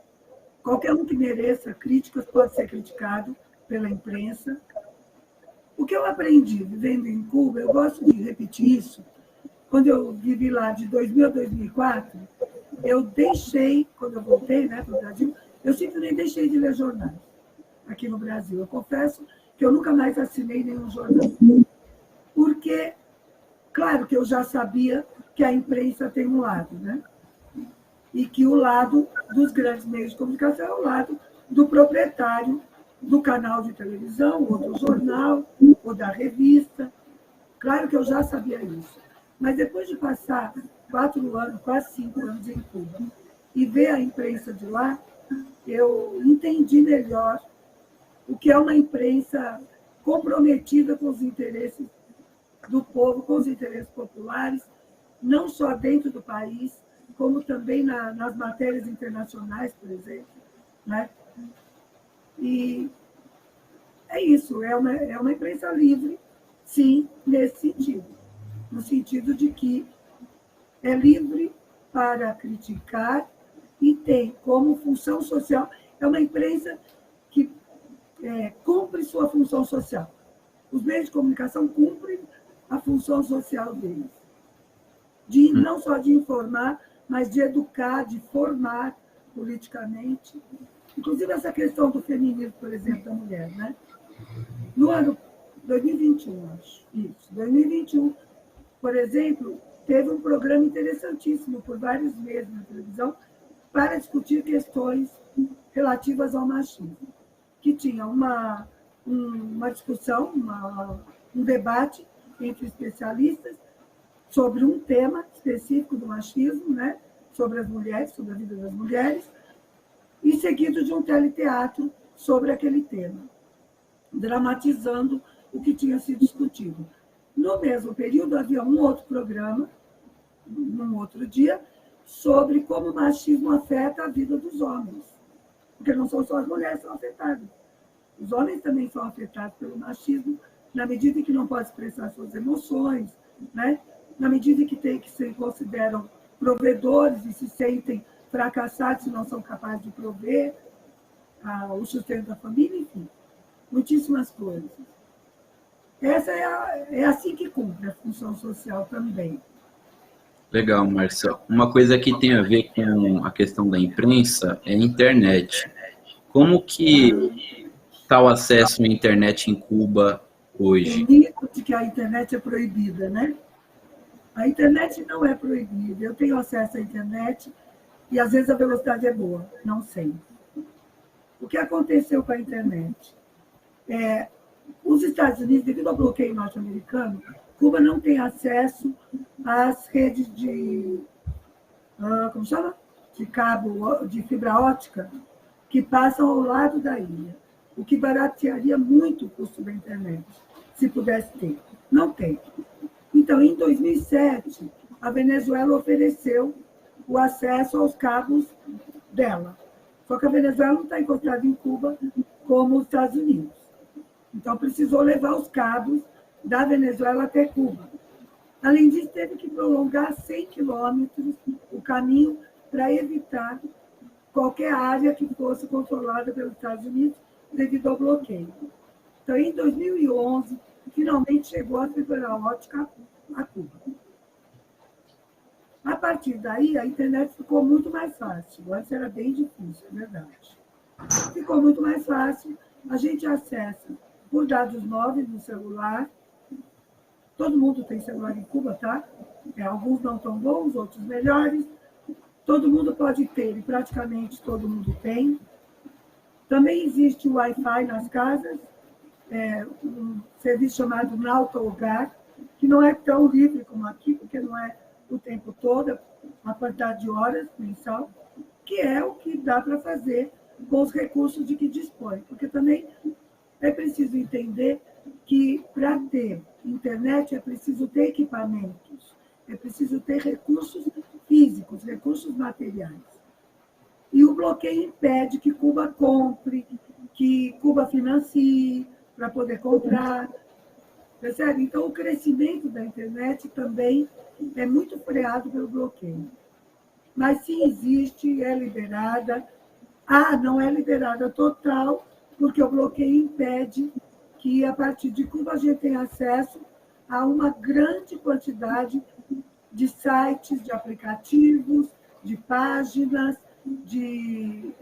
Qualquer um que mereça críticas pode ser criticado pela imprensa. O que eu aprendi vivendo em Cuba, eu gosto de repetir isso, quando eu vivi lá de 2000 a 2004, eu deixei, quando eu voltei, né, para o Brasil, eu simplesmente deixei de ler jornais aqui no Brasil. Eu confesso que eu nunca mais assinei nenhum jornal. Porque, claro que eu já sabia que a imprensa tem um lado, né? E que o lado dos grandes meios de comunicação é o lado do proprietário do canal de televisão, ou do jornal, ou da revista. Claro que eu já sabia isso. Mas depois de passar 4 anos, quase 5 anos em Cuba, e ver a imprensa de lá, eu entendi melhor o que é uma imprensa comprometida com os interesses do povo, com os interesses populares, não só dentro do país, como também nas matérias internacionais, por exemplo, né? E é isso, é uma imprensa livre, sim, nesse sentido. No sentido de que é livre para criticar e tem como função social, é uma imprensa que cumpre sua função social. Os meios de comunicação cumprem a função social deles, não só de informar, mas de educar, de formar politicamente. Inclusive essa questão do feminismo, por exemplo, da mulher, né? No ano 2021, acho, isso, 2021, por exemplo, teve um programa interessantíssimo por vários meses na televisão para discutir questões relativas ao machismo, que tinha uma discussão, um debate entre especialistas sobre um tema específico do machismo, né? Sobre as mulheres, sobre a vida das mulheres, e seguido de um teleteatro sobre aquele tema, dramatizando o que tinha sido discutido. No mesmo período, havia um outro programa, num outro dia, sobre como o machismo afeta a vida dos homens. Porque não são só as mulheres que são afetadas. Os homens também são afetados pelo machismo, na medida em que não podem expressar suas emoções, né? Na medida em que se consideram provedores e se sentem fracassados se não são capazes de prover o sustento da família, enfim, muitíssimas coisas. Essa é assim que cumpre a função social também. Legal, Marcelo. Uma coisa que tem a ver com a questão da imprensa é a internet. Como que está o acesso à internet em Cuba hoje? O mito de que a internet é proibida, né? A internet não é proibida. Eu tenho acesso à internet e, às vezes, a velocidade é boa. Não sei. O que aconteceu com a internet? Os Estados Unidos, devido ao bloqueio norte-americano, Cuba não tem acesso às redes de como chama? De cabo de fibra óptica, que passam ao lado da ilha, o que baratearia muito o custo da internet, se pudesse ter. Não tem. Então, em 2007, a Venezuela ofereceu o acesso aos cabos dela. Só que a Venezuela não está encostada em Cuba como os Estados Unidos. Então, precisou levar os cabos da Venezuela até Cuba. Além disso, teve que prolongar 100 quilômetros o caminho para evitar qualquer área que fosse controlada pelos Estados Unidos devido ao bloqueio. Então, em 2011, finalmente chegou a fibra óptica a Cuba. A partir daí, a internet ficou muito mais fácil. Antes era bem difícil, é verdade. Ficou muito mais fácil. A gente acessa por dados móveis no celular. Todo mundo tem celular em Cuba, tá? Alguns não tão bons, outros melhores. Todo mundo pode ter, e praticamente todo mundo tem. Também existe o Wi-Fi nas casas, um serviço chamado Nauta Hogar, que não é tão livre como aqui, porque não é o tempo todo, a quantidade de horas mensal, que é o que dá para fazer com os recursos de que dispõe. Porque também é preciso entender que para ter internet é preciso ter equipamentos, é preciso ter recursos físicos, recursos materiais. E o bloqueio impede que Cuba compre, que Cuba financie para poder comprar. Percebe? Então, o crescimento da internet também é muito freado pelo bloqueio. Mas sim existe, é liberada. Não é liberada total, porque o bloqueio impede que, a partir de Cuba, a gente tenha acesso a uma grande quantidade de sites, de aplicativos, de páginas, de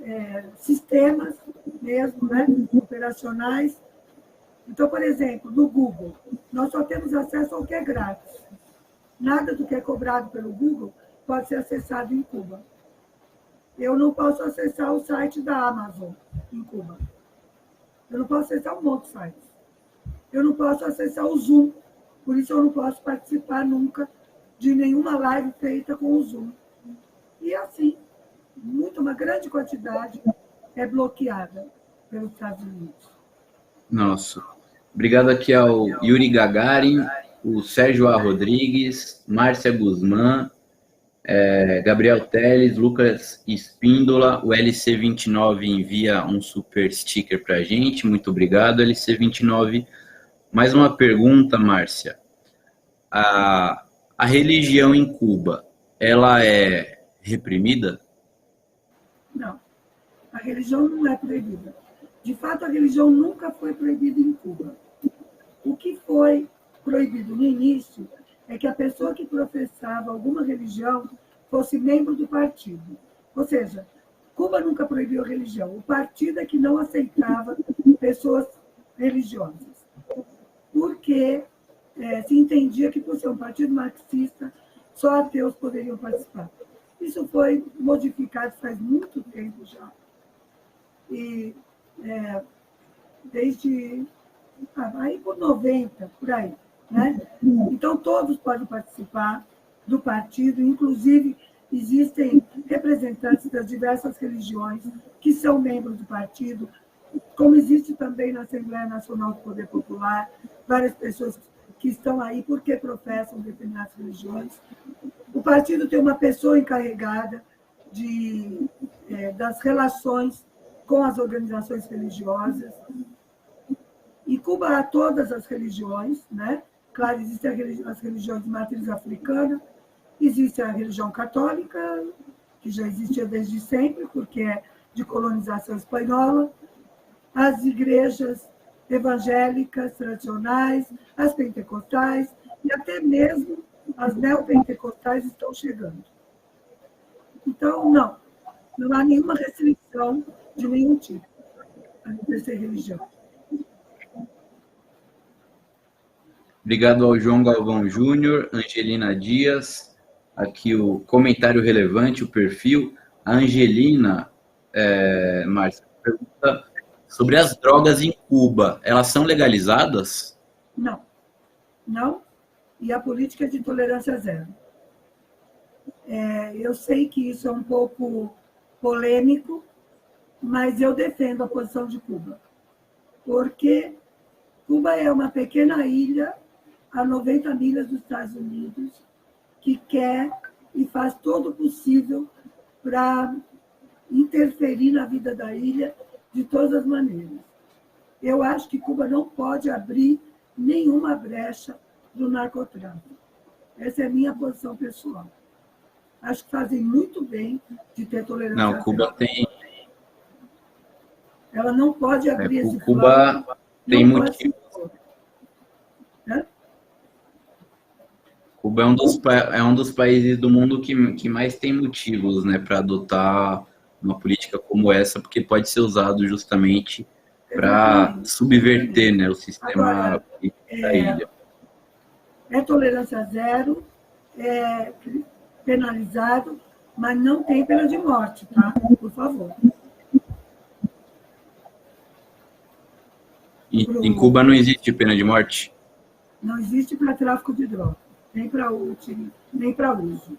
sistemas mesmo, né, operacionais. Então, por exemplo, no Google, nós só temos acesso ao que é grátis. Nada do que é cobrado pelo Google pode ser acessado em Cuba. Eu não posso acessar o site da Amazon em Cuba. Eu não posso acessar um monte de sites. Eu não posso acessar o Zoom. Por isso, eu não posso participar nunca de nenhuma live feita com o Zoom. E assim, uma grande quantidade é bloqueada pelos Estados Unidos. Nossa. Obrigado aqui ao Yuri Gagarin, o Sérgio A. Rodrigues, Márcia Guzmán, Gabriel Teles, Lucas Espíndola, o LC29 envia um super sticker para a gente. Muito obrigado, LC29. Mais uma pergunta, Márcia. A religião em Cuba, ela é reprimida? Não, a religião não é proibida. De fato, a religião nunca foi proibida em Cuba. O que foi proibido no início é que a pessoa que professava alguma religião fosse membro do partido. Ou seja, Cuba nunca proibiu a religião. O partido é que não aceitava pessoas religiosas. Porque se entendia que, por ser um partido marxista, só ateus poderiam participar. Isso foi modificado faz muito tempo já. E desde aí por 90, por aí. Né? Então, todos podem participar do partido, inclusive existem representantes das diversas religiões que são membros do partido, como existe também na Assembleia Nacional do Poder Popular, várias pessoas que estão aí porque professam determinadas religiões. O partido tem uma pessoa encarregada das relações com as organizações religiosas. Em Cuba há todas as religiões, né? Claro, existem as religiões de matriz africana, existe a religião católica, que já existia desde sempre, porque é de colonização espanhola, as igrejas evangélicas tradicionais, as pentecostais, e até mesmo as neopentecostais estão chegando. Então, não há nenhuma restrição de nenhum tipo a exercer religião. Obrigado ao João Galvão Júnior, Angelina Dias, aqui o comentário relevante, o perfil. A Angelina, Márcia, pergunta sobre as drogas em Cuba. Elas são legalizadas? Não. E a política é de tolerância zero. Eu sei que isso é um pouco polêmico, mas eu defendo a posição de Cuba, porque Cuba é uma pequena ilha a 90 milhas dos Estados Unidos que quer e faz todo o possível para interferir na vida da ilha de todas as maneiras. Eu acho que Cuba não pode abrir nenhuma brecha do narcotráfico. Essa é a minha posição pessoal. Acho que fazem muito bem de ter tolerância. Não, Cuba tem. Ela não pode abrir esse Cuba tem motivo. Cuba é um dos países do mundo que mais tem motivos, né, para adotar uma política como essa, porque pode ser usado justamente para subverter, né, o sistema político da ilha. É tolerância zero, é penalizado, mas não tem pena de morte, tá? Por favor. Em Cuba não existe pena de morte? Não existe para tráfico de droga, nem para útil, nem para uso.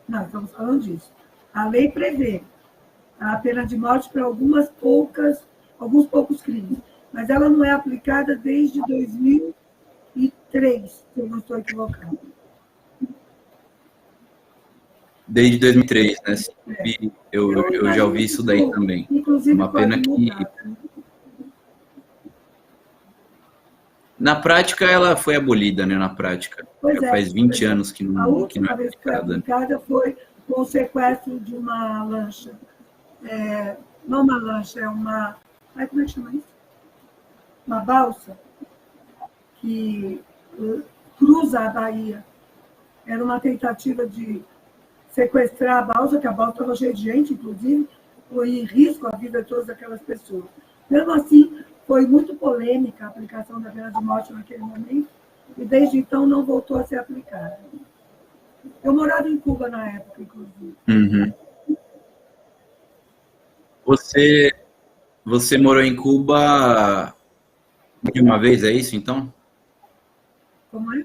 Não, estamos falando disso. A lei prevê a pena de morte para alguns poucos crimes, mas ela não é aplicada desde 2003, se eu não estou equivocado. Desde 2003, né? Eu já ouvi isso daí também. Inclusive, uma pena que... Na prática, ela foi abolida, né? Na prática. Já faz 20 anos que não, a última vez que foi aplicada foi com o sequestro de uma lancha. Não uma lancha, é uma... como é que chama isso? Uma balsa que cruza a Bahia. Era uma tentativa de sequestrar a balsa, que a balsa estava cheia de gente, inclusive, foi em risco a vida de todas aquelas pessoas. Mesmo assim, foi muito polêmica a aplicação da pena de morte naquele momento, e desde então não voltou a ser aplicada. Eu morava em Cuba na época, inclusive. Uhum. Você morou em Cuba de uma vez, é isso, então? Como é?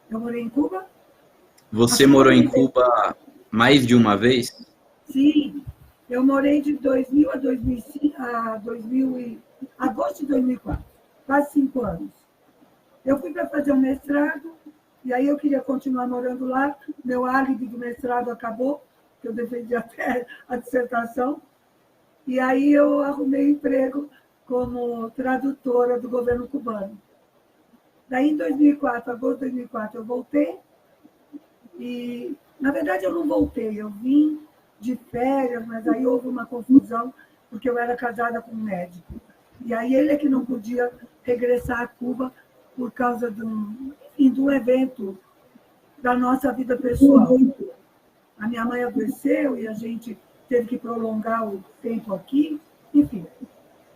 Eu morei em Cuba? Você morou em Cuba mais de uma vez? Sim, eu morei de 2000 a 2005, agosto de 2004, quase 5 anos. Eu fui para fazer um mestrado, e aí eu queria continuar morando lá. Meu álibi do mestrado acabou, que eu defendi até a dissertação, e aí eu arrumei emprego como tradutora do governo cubano. Daí, em 2004, agosto de 2004, eu voltei, e, na verdade, eu não voltei, eu vim de férias, mas aí houve uma confusão, porque eu era casada com um médico. E aí ele é que não podia regressar a Cuba por causa de um evento da nossa vida pessoal. A minha mãe adoeceu e a gente teve que prolongar o tempo aqui, enfim.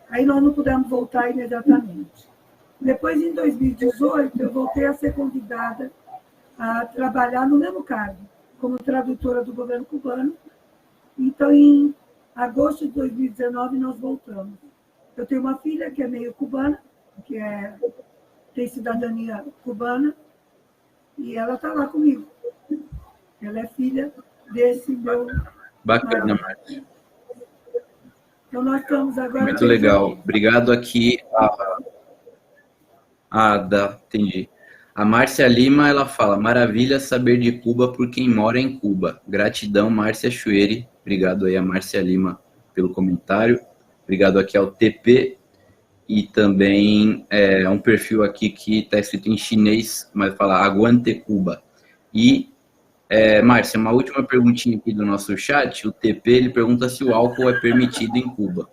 Aí nós não pudemos voltar imediatamente. Depois, em 2018, eu voltei a ser convidada a trabalhar no mesmo cargo, como tradutora do governo cubano. Então, em agosto de 2019, nós voltamos. Eu tenho uma filha que é meio cubana, que tem cidadania cubana, e ela está lá comigo. Ela é filha desse meu... Bacana, Márcia. Então, nós estamos agora... Muito legal. Obrigado aqui. Entendi. A Márcia Lima, ela fala, maravilha saber de Cuba por quem mora em Cuba. Gratidão, Márcia Chueri. Obrigado aí a Márcia Lima pelo comentário. Obrigado aqui ao TP. E também um perfil aqui que está escrito em chinês, mas fala Aguante Cuba. E, Márcia, uma última perguntinha aqui do nosso chat. O TP, ele pergunta se o álcool é permitido em Cuba.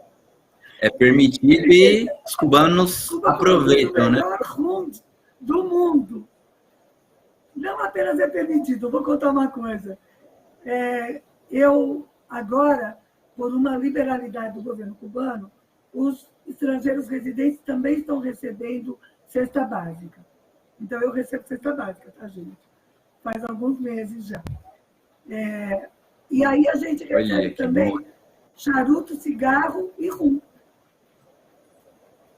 É permitido e os cubanos aproveitam, né? Do mundo. Não apenas é permitido, vou contar uma coisa. Eu, agora, por uma liberalidade do governo cubano, os estrangeiros residentes também estão recebendo cesta básica. Então, eu recebo cesta básica, tá, gente? Faz alguns meses já. E aí a gente recebe também charuto, cigarro e rum,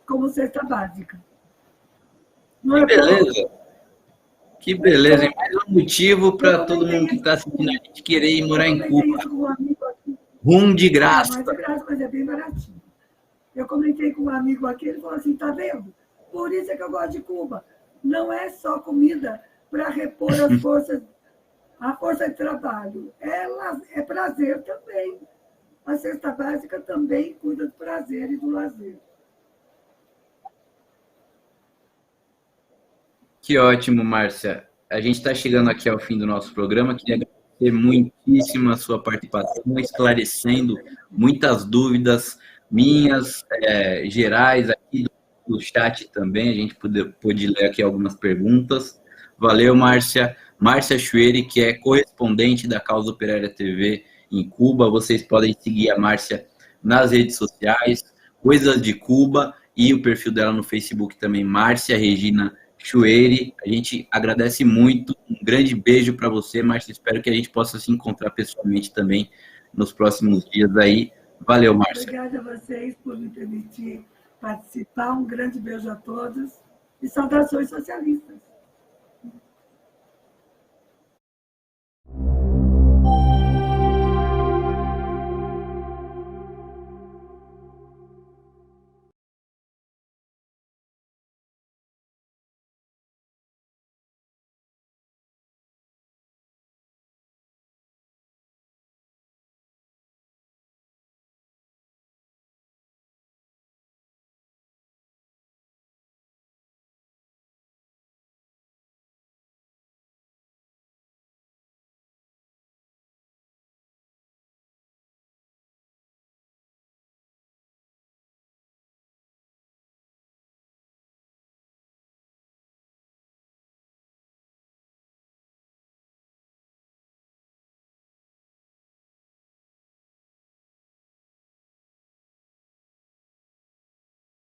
como cesta básica. Que beleza! Que beleza, é mais um motivo para todo mundo que está assistindo a gente querer ir morar em Cuba. Rum de graça. Não é de graça, mas é bem baratinho. Eu comentei com um amigo aqui, ele falou assim, tá vendo? Por isso é que eu gosto de Cuba. Não é só comida para repor as forças, a força de trabalho. Ela é prazer também. A cesta básica também cuida do prazer e do lazer. Que ótimo, Márcia. A gente está chegando aqui ao fim do nosso programa. Queria agradecer muitíssimo a sua participação, esclarecendo muitas dúvidas minhas, gerais, aqui do chat também. A gente pôde ler aqui algumas perguntas. Valeu, Márcia. Márcia Chueri, que é correspondente da Causa Operária TV em Cuba. Vocês podem seguir a Márcia nas redes sociais, Coisas de Cuba, e o perfil dela no Facebook também, Márcia Regina Chueri. A gente agradece muito, um grande beijo para você, Márcia, espero que a gente possa se encontrar pessoalmente também nos próximos dias aí. Valeu, Márcia. Obrigada a vocês por me permitir participar, um grande beijo a todos e saudações socialistas.